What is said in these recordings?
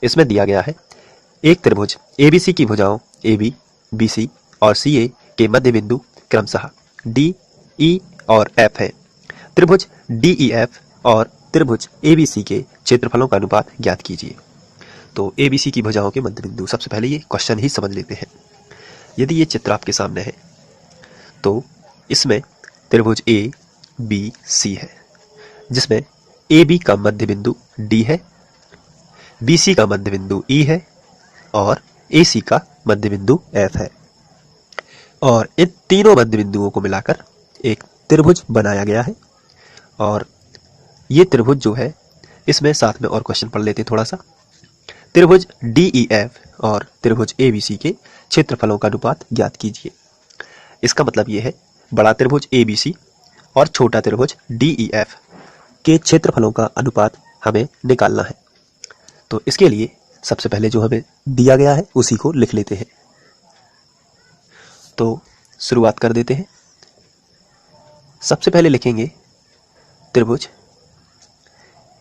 इसमें दिया गया है एक त्रिभुज ABC की भुजाओं AB, BC और CA के मध्य बिंदु क्रमशः D, E और F है। त्रिभुज DEF और त्रिभुज ABC के क्षेत्रफलों का अनुपात ज्ञात कीजिए। तो ABC की भुजाओं के मध्य बिंदु, सबसे पहले ये क्वेश्चन ही समझ लेते हैं। यदि ये चित्र आपके सामने है तो इसमें त्रिभुज ABC है, जिसमें AB का मध्य बिंदु D है, BC का मध्य बिंदु E है और AC का मध्य बिंदु F है। और इन तीनों मध्य बिंदुओं को मिलाकर एक त्रिभुज बनाया गया है। और ये त्रिभुज जो है, इसमें साथ में और क्वेश्चन पढ़ लेते हैं थोड़ा सा। त्रिभुज DEF और त्रिभुज ABC के क्षेत्रफलों का अनुपात ज्ञात कीजिए। इसका मतलब ये है बड़ा त्रिभुज ABC और छोटा त्रिभुज DEF के क्षेत्रफलों का अनुपात हमें निकालना है। तो इसके लिए सबसे पहले जो हमें दिया गया है उसी को लिख लेते हैं। तो शुरुआत कर देते हैं। सबसे पहले लिखेंगे त्रिभुज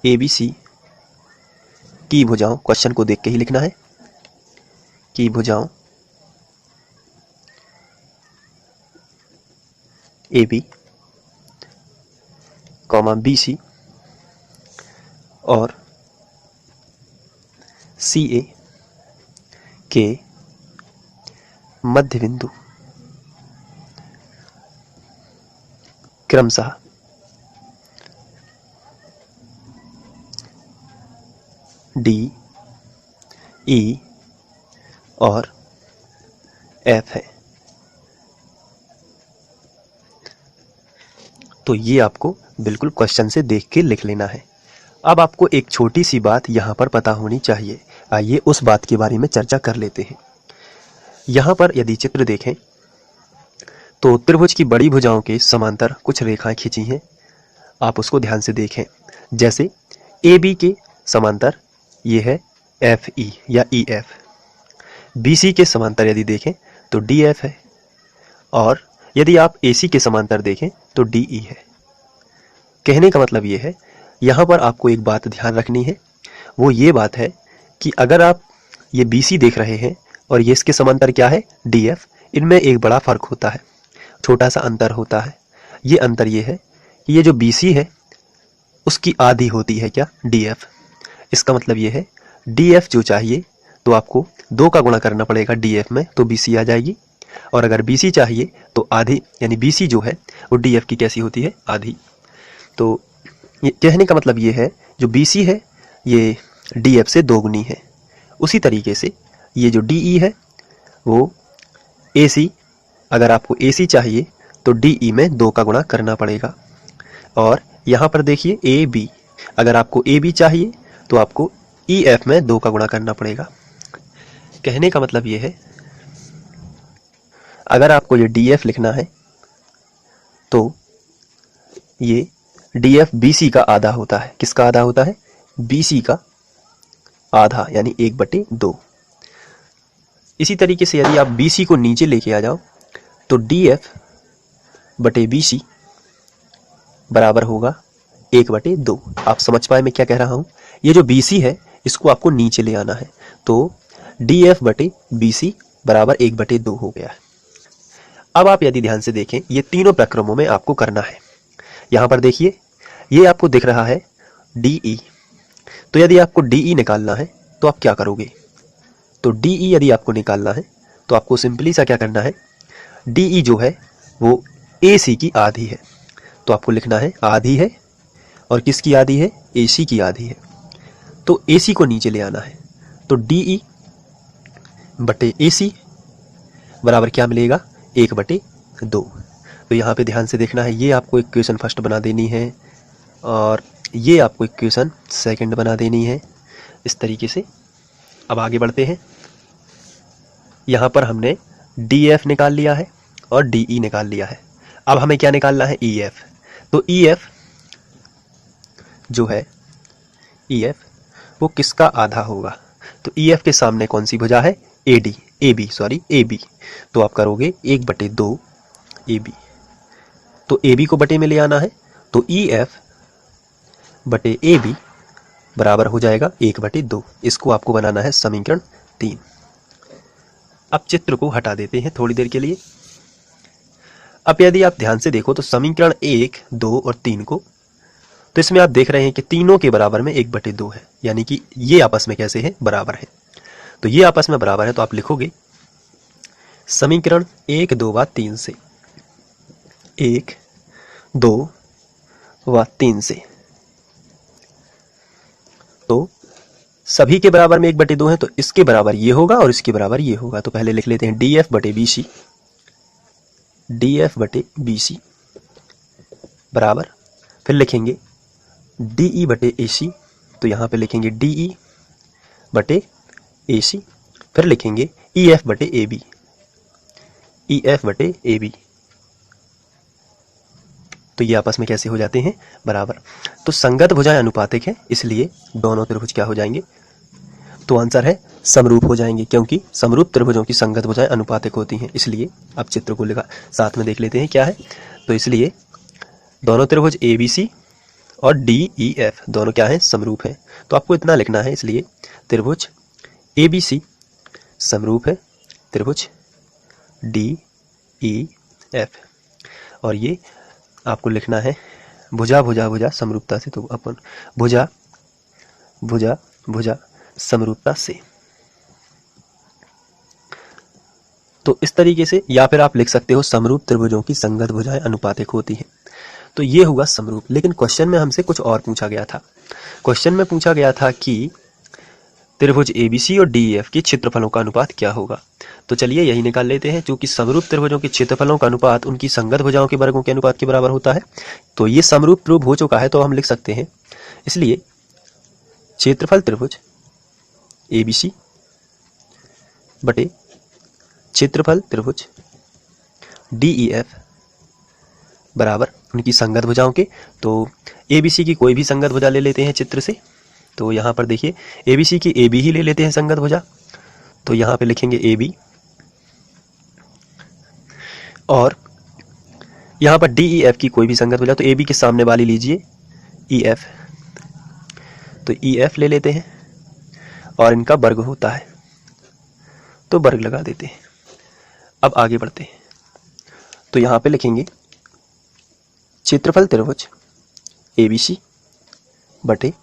ABC की भुजाओं, क्वेश्चन को देख के ही लिखना है, की भुजाओं AB, BC और CA के मध्य बिंदु क्रमशः D, E और F है। तो ये आपको बिल्कुल क्वेश्चन से देख के लिख लेना है। अब आपको एक छोटी सी बात यहाँ पर पता होनी चाहिए। आइए उस बात के बारे में चर्चा कर लेते हैं। यहाँ पर यदि चित्र देखें तो त्रिभुज की बड़ी भुजाओं के समांतर कुछ रेखाएं खींची हैं, आप उसको ध्यान से देखें। जैसे AB के समांतर ये है FE या EF, BC के समांतर यदि देखें तो DF है, और यदि आप AC के समांतर देखें तो DE है। कहने का मतलब ये है, यहाँ पर आपको एक बात ध्यान रखनी है, वो ये बात है कि अगर आप ये BC देख रहे हैं और ये इसके समांतर क्या है DF, इनमें एक बड़ा फर्क होता है, छोटा सा अंतर होता है। ये अंतर ये है कि ये जो BC है उसकी आधी होती है क्या DF। इसका मतलब ये है DF जो चाहिए तो आपको 2 का गुणा करना पड़ेगा DF में, तो BC आ जाएगी। और अगर BC चाहिए तो आधी, यानी BC जो है वो DF की कैसी होती है, आधी। तो ये कहने का मतलब ये है जो BC है ये DF से 2 गुनी है। उसी तरीके से ये जो DE है वो AC, अगर आपको AC चाहिए तो DE में 2 का गुणा करना पड़ेगा। और यहाँ पर देखिए AB, अगर आपको AB चाहिए तो आपको EF में 2 का गुणा करना पड़ेगा। कहने का मतलब ये है, अगर आपको ये DF लिखना है तो ये DF BC का आधा होता है। किसका आधा होता है, BC का आधा, यानी 1/2। इसी तरीके से यदि आप BC को नीचे लेके आ जाओ तो DF बटे BC बराबर होगा 1/2। आप समझ पाए मैं क्या कह रहा हूं। ये जो BC है इसको आपको नीचे ले आना है, तो DF बटे BC बराबर 1/2 हो गया है। अब आप यदि ध्यान से देखें, ये तीनों प्रक्रमों में आपको करना है। यहाँ पर देखिए ये आपको दिख रहा है DE, तो यदि आपको DE निकालना है तो आप क्या करोगे, तो DE यदि आपको निकालना है तो आपको सिंपली सा क्या करना है, DE जो है वो AC की आधी है, तो आपको लिखना है आधी है, और किसकी आधी है, AC की आधी है। तो AC को नीचे ले आना है, तो DE बटे AC बराबर क्या मिलेगा, 1/2। तो यहाँ पे ध्यान से देखना है, ये आपको इक्वेशन फर्स्ट बना देनी है और ये आपको इक्वेशन सेकंड बना देनी है, इस तरीके से। अब आगे बढ़ते हैं। यहाँ पर हमने DF निकाल लिया है और DE निकाल लिया है। अब हमें क्या निकालना है, EF। तो EF जो है, EF वो किसका आधा होगा, तो EF के सामने कौन सी भुजा है, AB। तो आप करोगे 1/2 AB, तो AB को बटे में ले आना है, तो EF बटे AB बराबर हो जाएगा 1/2। इसको आपको बनाना है समीकरण 3। अब चित्र को हटा देते हैं थोड़ी देर के लिए। अब यदि आप ध्यान से देखो तो समीकरण 1, 2 और 3 को, तो इसमें आप देख रहे हैं कि तीनों के बराबर में 1/2 है, यानी कि ये आपस में कैसे है, बराबर है। तो ये आपस में बराबर है, तो आप लिखोगे समीकरण 1, 2 व 3 से, 1, 2 व 3 से। तो सभी के बराबर में 1/2 है, तो इसके बराबर ये होगा और इसके बराबर ये होगा। तो पहले लिख लेते हैं DF/BC, DF/BC बराबर, फिर लिखेंगे DE/AC, तो यहां पे लिखेंगे DE/AC, फिर लिखेंगे EF/AB, EF/AB। तो ये आपस में कैसे हो जाते हैं, बराबर। तो संगत भुजाएं अनुपातिक है, इसलिए दोनों त्रिभुज क्या हो जाएंगे, तो आंसर है समरूप हो जाएंगे, क्योंकि समरूप त्रिभुजों की संगत भुजाएं अनुपातिक होती हैं। इसलिए अब चित्र को लिखा साथ में देख लेते हैं क्या है। तो इसलिए दोनों त्रिभुज ABC और DEF दोनों क्या है, समरूप है। तो आपको इतना लिखना है, इसलिए त्रिभुज ABC समरूप है त्रिभुज DEF, और ये आपको लिखना है भुजा भुजा भुजा समरूपता से। तो अपन भुजा भुजा भुजा समरूपता से। तो इस तरीके से, या फिर आप लिख सकते हो समरूप त्रिभुजों की संगत भुजाएं अनुपातिक होती हैं। तो ये हुआ समरूप। लेकिन क्वेश्चन में हमसे कुछ और पूछा गया था। क्वेश्चन में पूछा गया था कि त्रिभुज ABC और DEF के क्षेत्रफलों का अनुपात क्या होगा। तो चलिए यही निकाल लेते हैं। चूंकि समरूप त्रिभुजों के क्षेत्रफलों का अनुपात उनकी संगत भुजाओं के वर्गों के अनुपात के बराबर होता है, तो ये समरूप प्रूव हो चुका है, तो हम लिख सकते हैं। इसलिए क्षेत्रफल त्रिभुज ABC बटे क्षेत्रफल त्रिभुज DEF बराबर उनकी संगत भुजाओं के। तो ABC की कोई भी संगत भुजा ले लेते हैं चित्र से। तो यहाँ पर देखिए ABC की AB ही ले लेते हैं संगत भुजा। तो यहाँ पे लिखेंगे AB, और यहाँ पर DEF की कोई भी संगत भुजा, तो AB के सामने वाली लीजिए EF, तो EF ले लेते हैं और इनका वर्ग होता है, तो वर्ग लगा देते हैं। अब आगे बढ़ते हैं। तो यहाँ पे लिखेंगे क्षेत्रफल त्रिभुज ABC बटे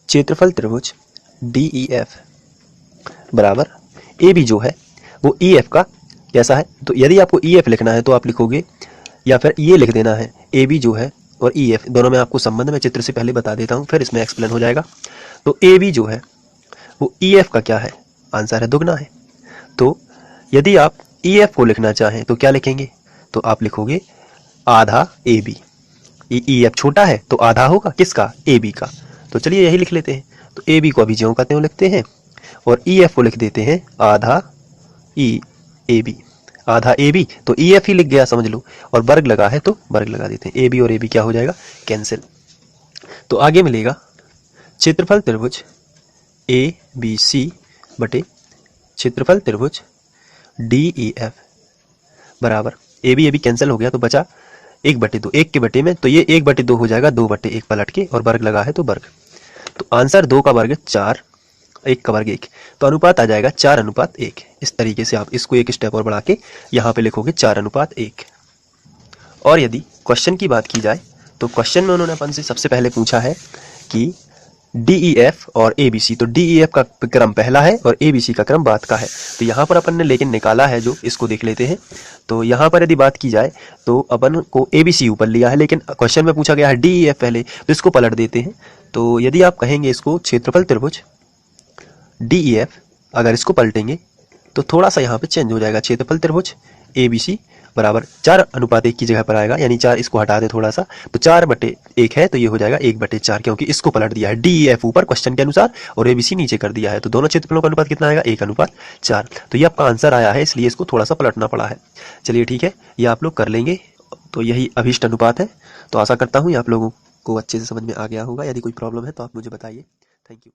क्षेत्रफल त्रिभुज DEF बराबर AB जो है वो EF का कैसा है। तो यदि आपको EF लिखना है तो आप लिखोगे, या फिर ये लिख देना है AB जो है और EF दोनों में आपको संबंध में चित्र से पहले बता देता हूँ, फिर इसमें एक्सप्लेन हो जाएगा। तो AB जो है वो EF का क्या है, आंसर है दुगना है। तो यदि आप EF को लिखना चाहें तो क्या लिखेंगे, तो आप लिखोगे आधा AB। EF छोटा है तो आधा होगा किसका, AB का। तो चलिए यही लिख लेते हैं। तो AB को अभी ज्यों का त्यों लिखते हैं और EF को लिख देते हैं आधा EAB, आधा AB। तो EF ही लिख गया समझ लो, और वर्ग लगा है तो वर्ग लगा देते हैं। AB और AB क्या हो जाएगा, कैंसिल। तो आगे मिलेगा क्षेत्रफल त्रिभुज ABC बटे क्षेत्रफल त्रिभुज DEF बराबर AB कैंसिल हो गया, तो बचा 1/2। 1 के बटे में, तो ये 1/2 हो जाएगा, 2/1 पलट के, और वर्ग लगा है तो वर्ग। तो आंसर 2 का वर्ग 4, 1 का वर्ग 1, तो अनुपात आ जाएगा 4:1। इस तरीके से आप इसको एक स्टेप और बढ़ा के यहाँ पे लिखोगे 4:1। और यदि क्वेश्चन की बात की जाए तो क्वेश्चन में उन्होंने अपन से सबसे पहले पूछा है कि DEF और ABC। तो DEF का क्रम पहला है और ABC का क्रम बाद का है। तो यहाँ पर अपन ने लेकिन निकाला है जो, इसको देख लेते हैं। तो यहाँ पर यदि बात की जाए तो अपन को ABC ऊपर लिया है, लेकिन क्वेश्चन में पूछा गया है DEF पहले, तो इसको पलट देते हैं। तो यदि आप कहेंगे इसको क्षेत्रफल त्रिभुज DEF, अगर इसको पलटेंगे तो थोड़ा सा यहाँ पे चेंज हो जाएगा। क्षेत्रफल त्रिभुज ABC बराबर 4:1 की जगह पर आएगा, यानी 4 इसको हटा दे थोड़ा सा, तो 4/1 है, तो ये हो जाएगा 1/4, क्योंकि इसको पलट दिया है DEF ऊपर क्वेश्चन के अनुसार और ABC नीचे कर दिया है। तो दोनों क्षेत्रफलों का अनुपात कितना आएगा, 1:4। तो ये आपका आंसर आया है, इसलिए इसको थोड़ा सा पलटना पड़ा है। चलिए ठीक है, ये आप लोग कर लेंगे। तो यही अभीष्ट अनुपात है। तो आशा करता हूँ ये आप लोगों को अच्छे से समझ में आ गया होगा। यदि कोई प्रॉब्लम है तो आप मुझे बताइए। Thank you.